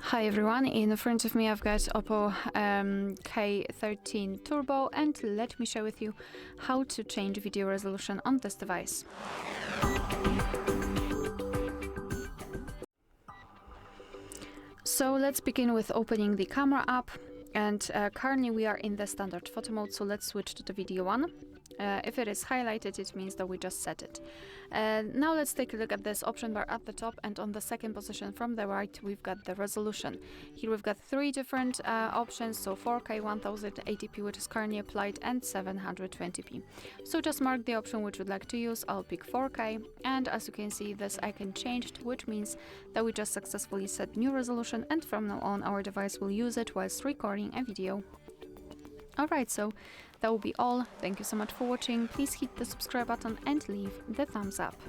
Hi everyone, in front of me I've got OPPO K13 Turbo, and let me share with you how to change video resolution on this device. So let's begin with opening the camera app, and currently we are in the standard photo mode, so let's switch to the video one. If it is highlighted, it means that we just set it. Now let's take a look at this option bar at the top, and on the second position from the right we've got the resolution. Here we've got three different options, so 4K, 1080p, which is currently applied, and 720p. So just mark the option which you'd like to use. I'll pick 4K, and as you can see, this icon changed, which means that we just successfully set new resolution, and from now on our device will use it whilst recording a video. Alright, so that will be all. Thank you so much for watching. Please hit the subscribe button and leave the thumbs up.